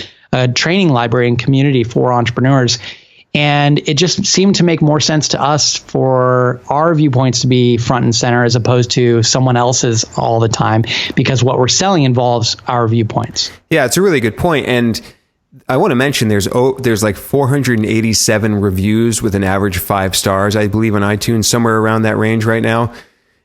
training library and community for entrepreneurs. And it just seemed to make more sense to us for our viewpoints to be front and center as opposed to someone else's all the time, because what we're selling involves our viewpoints. Yeah, it's a really good point. And I want to mention there's like 487 reviews with an average 5 stars, I believe, on iTunes, somewhere around that range right now.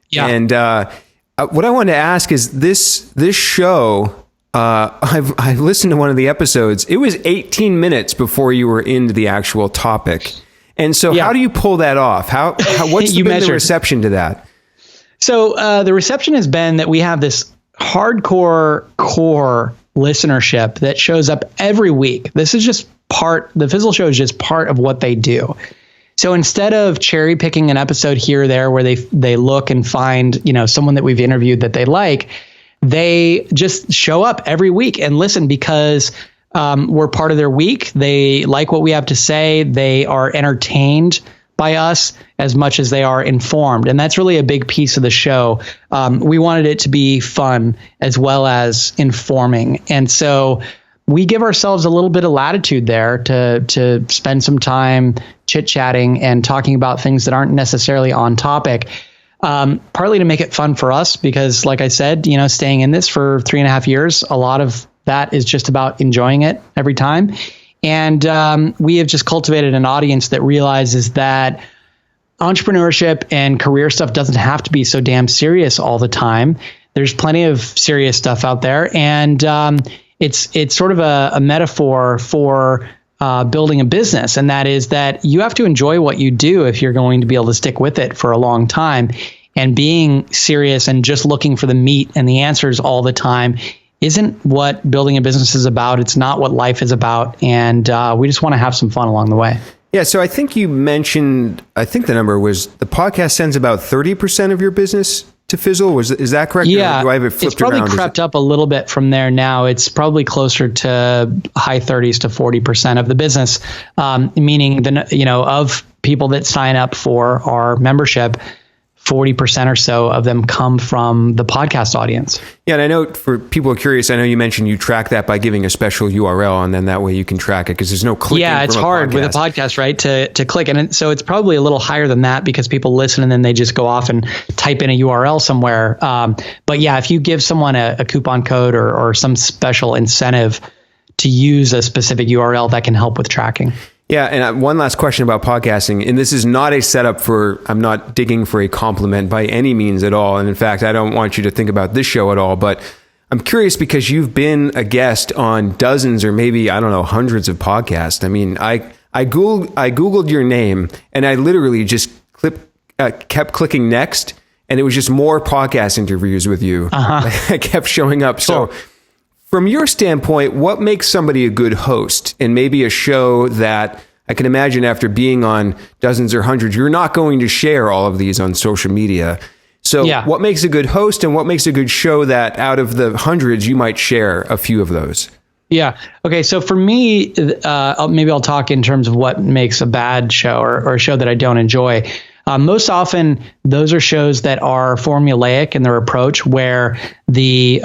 Yeah. And what I wanted to ask is this show, I listened to one of the episodes. It was 18 minutes before you were into the actual topic. And so how do you pull that off? What's the reception to that? So the reception has been that we have this hardcore core listenership that shows up every week. This is just the Fizzle show is just part of what they do. So instead of cherry picking an episode here or there where they look and find, someone that we've interviewed that they like, they just show up every week and listen because we're part of their week. They like what we have to say. They are entertained by us as much as they are informed. And that's really a big piece of the show. We wanted it to be fun as well as informing. And so we give ourselves a little bit of latitude there to spend some time chit-chatting and talking about things that aren't necessarily on topic. Partly to make it fun for us, because like I said, staying in this for 3.5 years, a lot of that is just about enjoying it every time. And we have just cultivated an audience that realizes that entrepreneurship and career stuff doesn't have to be so damn serious all the time. There's plenty of serious stuff out there. And it's sort of a metaphor for building a business. And that is that you have to enjoy what you do if you're going to be able to stick with it for a long time. And being serious and just looking for the meat and the answers all the time isn't what building a business is about. It's not what life is about. And we just want to have some fun along the way. Yeah. So I think you mentioned, I think the number was the podcast sends about 30% of your business to Fizzle. Is that correct? Yeah. Or do I have it flipped around? It's probably crept up a little bit from there now. It's probably closer to high 30s to 40% of the business, meaning of people that sign up for our membership, 40% or so of them come from the podcast audience. Yeah. And I know for people who are curious, I know you mentioned you track that by giving a special URL, and then that way you can track it because there's no clicking. Yeah, it's hard with a podcast, right? To click. And so it's probably a little higher than that because people listen and then they just go off and type in a URL somewhere. But yeah, if you give someone a coupon code or some special incentive to use a specific URL, that can help with tracking. Yeah. And one last question about podcasting, and this is not a setup I'm not digging for a compliment by any means at all. And in fact, I don't want you to think about this show at all, but I'm curious because you've been a guest on dozens or maybe, I don't know, hundreds of podcasts. I mean, I Googled your name and I literally just kept clicking next, and it was just more podcast interviews with you. I kept showing up. Cool. So from your standpoint, what makes somebody a good host? And maybe a show that I can imagine after being on dozens or hundreds, you're not going to share all of these on social media. So what makes a good host and what makes a good show that out of the hundreds, you might share a few of those? Yeah. Okay. So for me, maybe I'll talk in terms of what makes a bad show or a show that I don't enjoy. Most often, those are shows that are formulaic in their approach, where the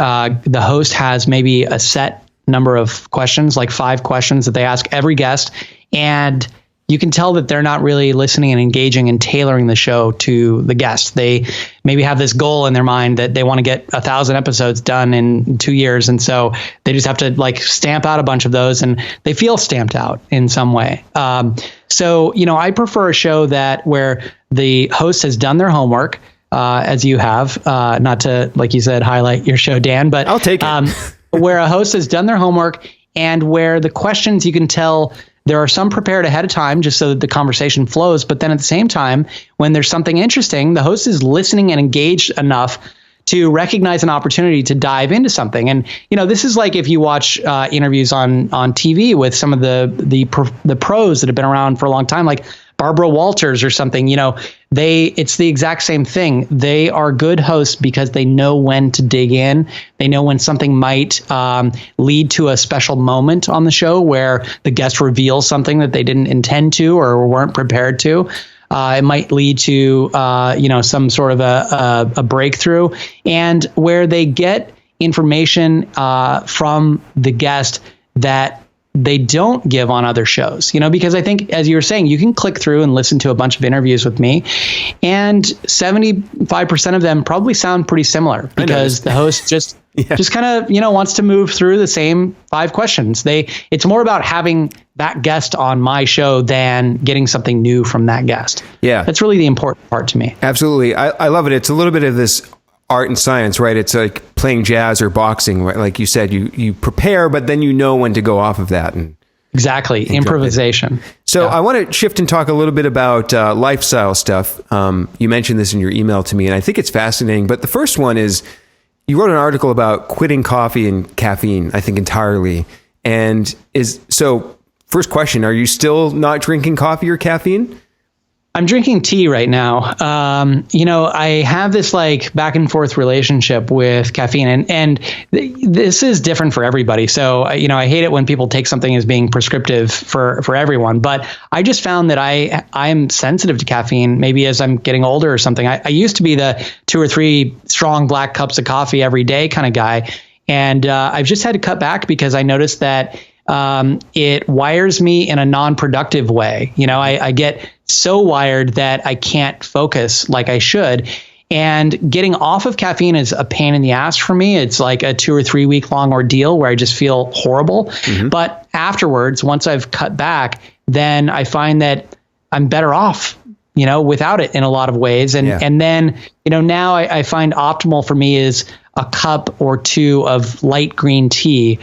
host has maybe a set number of questions, like 5 questions that they ask every guest, And you can tell that they're not really listening and engaging and tailoring the show to the guest. They maybe have this goal in their mind that they want to get 1,000 episodes done in 2 years. And so they just have to like stamp out a bunch of those, and they feel stamped out in some way. So, I prefer a show where the host has done their homework, as you have, not to, like you said, highlight your show, Dan, but I'll take it. Where a host has done their homework, and where the questions, you can tell there are some prepared ahead of time just so that the conversation flows. But then at the same time, when there's something interesting, the host is listening and engaged enough to recognize an opportunity to dive into something. And, this is like if you watch interviews on TV with some of the pros that have been around for a long time, like Barbara Walters or something, it's the exact same thing. They are good hosts because they know when to dig in. They know when something might lead to a special moment on the show where the guest reveals something that they didn't intend to or weren't prepared to. It might lead to, some sort of a breakthrough, and where they get information from the guest that they don't give on other shows, because I think, as you were saying, you can click through and listen to a bunch of interviews with me, and 75% of them probably sound pretty similar because the host just kind of, wants to move through the same 5 questions. It's more about having that guest on my show than getting something new from that guest. Yeah. That's really the important part to me. Absolutely. I love it. It's a little bit of this art and science, right? It's like playing jazz or boxing, right? Like you said, you prepare, but then you know when to go off of that. And exactly. Improvisation. So I want to shift and talk a little bit about lifestyle stuff. You mentioned this in your email to me, and I think it's fascinating. But the first one is, you wrote an article about quitting coffee and caffeine, I think entirely. And first question, are you still not drinking coffee or caffeine? I'm drinking tea right now. I have this like back and forth relationship with caffeine, and this is different for everybody. So, I hate it when people take something as being prescriptive for everyone, but I just found that I'm sensitive to caffeine, maybe as I'm getting older or something. I used to be the 2 or 3 strong black cups of coffee every day kind of guy. And I've just had to cut back because I noticed that it wires me in a non-productive way. I get so wired that I can't focus like I should. And getting off of caffeine is a pain in the ass for me. It's like a 2 or 3 week long ordeal where I just feel horrible. Mm-hmm. But afterwards, once I've cut back, then I find that I'm better off, without it in a lot of ways. And then, now I find optimal for me is a cup or 2 of light green tea,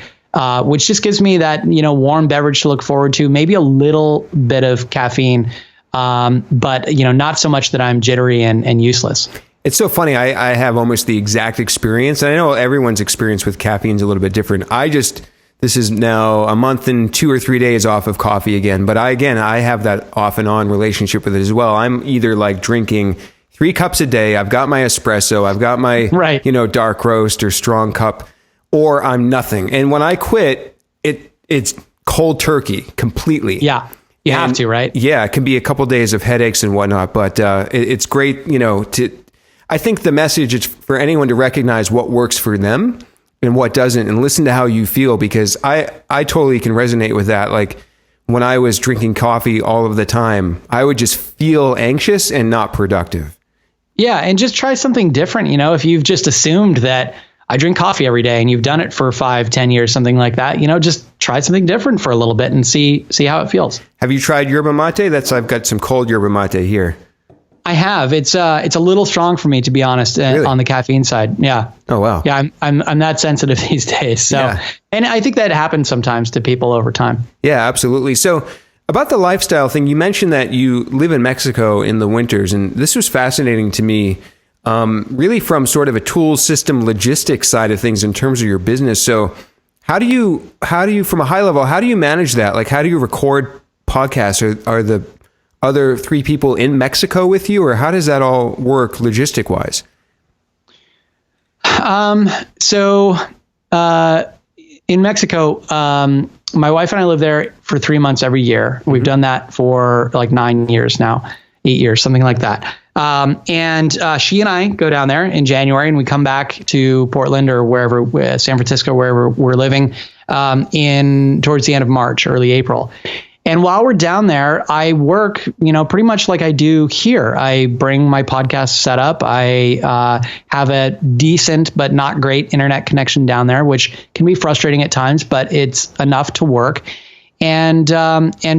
which just gives me that, warm beverage to look forward to, maybe a little bit of caffeine, but, not so much that I'm jittery and useless. It's so funny. I have almost the exact experience. And I know everyone's experience with caffeine is a little bit different. This is now a month and 2 or 3 days off of coffee again. But I have that off and on relationship with it as well. I'm either like drinking 3 cups a day. I've got my espresso. I've got my, dark roast or strong cup, or I'm nothing. And when I quit, it's cold turkey completely. Yeah. You have to, right? Yeah. It can be a couple of days of headaches and whatnot, but it's great, I think the message is for anyone to recognize what works for them and what doesn't, and listen to how you feel, because I totally can resonate with that. Like when I was drinking coffee all of the time, I would just feel anxious and not productive. Yeah. And just try something different. If you've just assumed that I drink coffee every day and you've done it for 5-10 years, something like that, just try something different for a little bit and see how it feels. Have you tried yerba mate? I've got some cold yerba mate here. I have. It's a little strong for me, to be honest, really? On the caffeine side. Yeah. Oh, wow. Yeah. I'm that sensitive these days. So, And I think that happens sometimes to people over time. Yeah, absolutely. So about the lifestyle thing, you mentioned that you live in Mexico in the winters, and this was fascinating to me. Really from sort of a tool system logistics side of things in terms of your business. So how do you, from a high level, how do you manage that? Like, how do you record podcasts? Are the other 3 people in Mexico with you, or how does that all work logistic wise? So in Mexico, my wife and I live there for 3 months every year. We've done that for like 9 years now, 8 years, something like that. And she and I go down there in January, and we come back to Portland or wherever, San Francisco, wherever we're living, towards the end of March, early April. And while we're down there, I work, pretty much like I do here. I bring my podcast set up. I have a decent but not great internet connection down there, which can be frustrating at times, but it's enough to work. And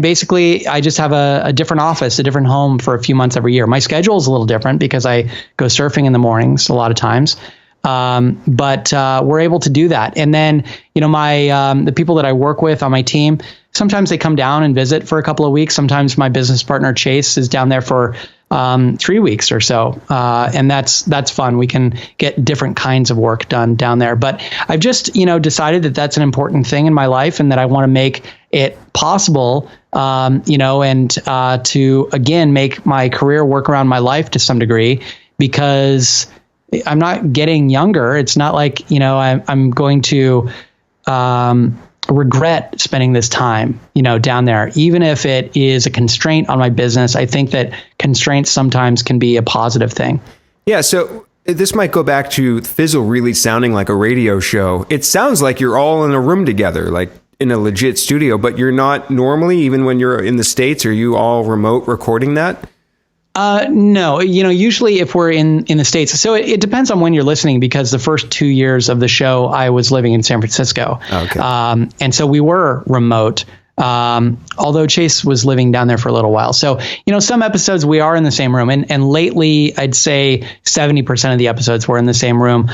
basically, I just have a different office, a different home for a few months every year. My schedule is a little different because I go surfing in the mornings a lot of times. But we're able to do that. And then, the people that I work with on my team, sometimes they come down and visit for a couple of weeks. Sometimes my business partner, Chase, is down there for 3 weeks or so. And that's fun. We can get different kinds of work done down there. But I've just, decided that that's an important thing in my life and that I want to make it possible, and to, again, make my career work around my life to some degree, because I'm not getting younger. It's not like, I'm going to regret spending this time, down there, even if it is a constraint on my business. I think that constraints sometimes can be a positive thing. Yeah. So this might go back to Fizzle really sounding like a radio show. It sounds like you're all in a room together, like in a legit studio, but you're not normally, even when you're in the States. Are you all remote recording that? No, usually if we're in the States, so it depends on when you're listening, because the first 2 years of the show, I was living in San Francisco. Okay. And so we were remote. Although Chase was living down there for a little while. So, some episodes we are in the same room, and lately I'd say 70% of the episodes were in the same room.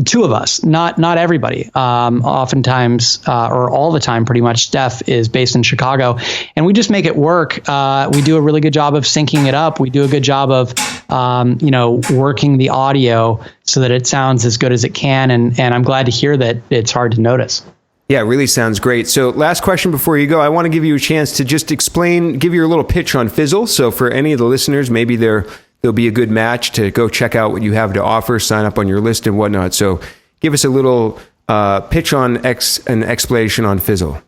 Two of us, not everybody. Oftentimes, or all the time, pretty much, Steph is based in Chicago, and we just make it work. We do a really good job of syncing it up. We do a good job of, working the audio so that it sounds as good as it can. And I'm glad to hear that it's hard to notice. Yeah, it really sounds great. So last question before you go, I want to give you a chance to just give your little pitch on Fizzle. So for any of the listeners, maybe there'll be a good match to go check out what you have to offer, sign up on your list and whatnot. So give us a little pitch on an explanation on Fizzle.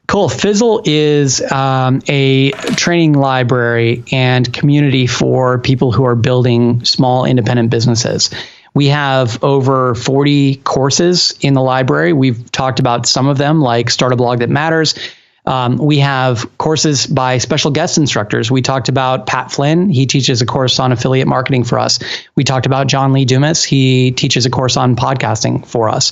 Cool. Fizzle is a training library and community for people who are building small independent businesses. We have over 40 courses in the library. We've talked about some of them, like Start a Blog That Matters. We have courses by special guest instructors. We talked about Pat Flynn. He teaches a course on affiliate marketing for us. We talked about John Lee Dumas. He teaches a course on podcasting for us.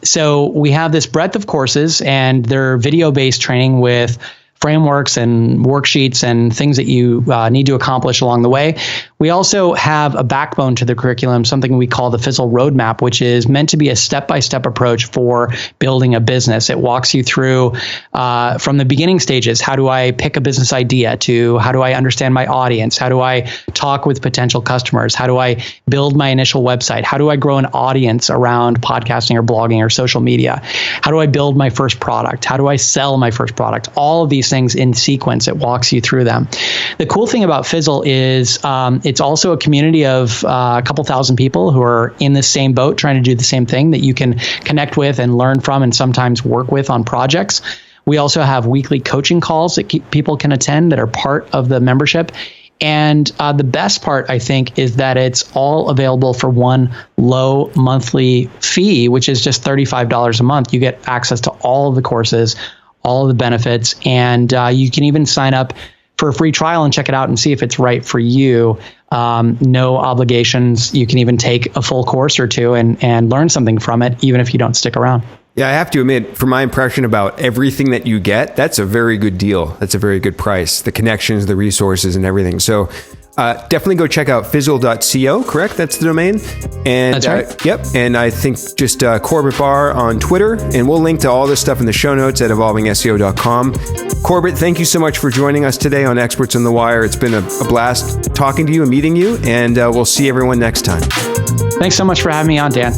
So we have this breadth of courses, and they're video-based training with frameworks and worksheets and things that you need to accomplish along the way. We also have a backbone to the curriculum, something we call the Fizzle Roadmap, which is meant to be a step-by-step approach for building a business. It walks you through from the beginning stages. How do I pick a business idea, to how do I understand my audience? How do I talk with potential customers? How do I build my initial website? How do I grow an audience around podcasting or blogging or social media? How do I build my first product? How do I sell my first product? All of these things in sequence. It walks you through them. The cool thing about Fizzle is it's also a community of a couple thousand people who are in the same boat trying to do the same thing, that you can connect with and learn from and sometimes work with on projects. We also have weekly coaching calls that people can attend that are part of the membership. And the best part, I think, is that it's all available for one low monthly fee, which is just $35 a month. You get access to all of the courses, all of the benefits, and you can even sign up for a free trial and check it out and see if it's right for you. No obligations. You can even take a full course or two and learn something from it, even if you don't stick around. Yeah, I have to admit, from my impression about everything that you get, that's a very good deal. That's a very good price. The connections, the resources, and everything. So definitely go check out fizzle.co, correct? That's the domain. And that's right. Yep. And I think just Corbett Barr on Twitter. And we'll link to all this stuff in the show notes at evolvingseo.com. Corbett, thank you so much for joining us today on Experts on the Wire. It's been a blast talking to you and meeting you. And we'll see everyone next time. Thanks so much for having me on, Dan.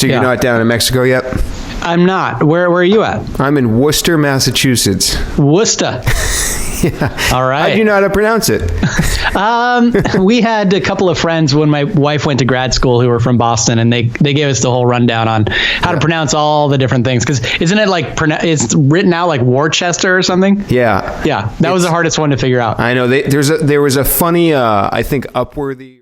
So you're not down in Mexico yet? I'm not. Where are you at? I'm in Worcester, Massachusetts. Worcester. Yeah. All right. How do you know how to pronounce it? We had a couple of friends when my wife went to grad school who were from Boston, and they gave us the whole rundown on how to pronounce all the different things. Because isn't it like it's written out like Worcester or something? Yeah. Yeah. That was the hardest one to figure out. I know. There was a funny, I think, Upworthy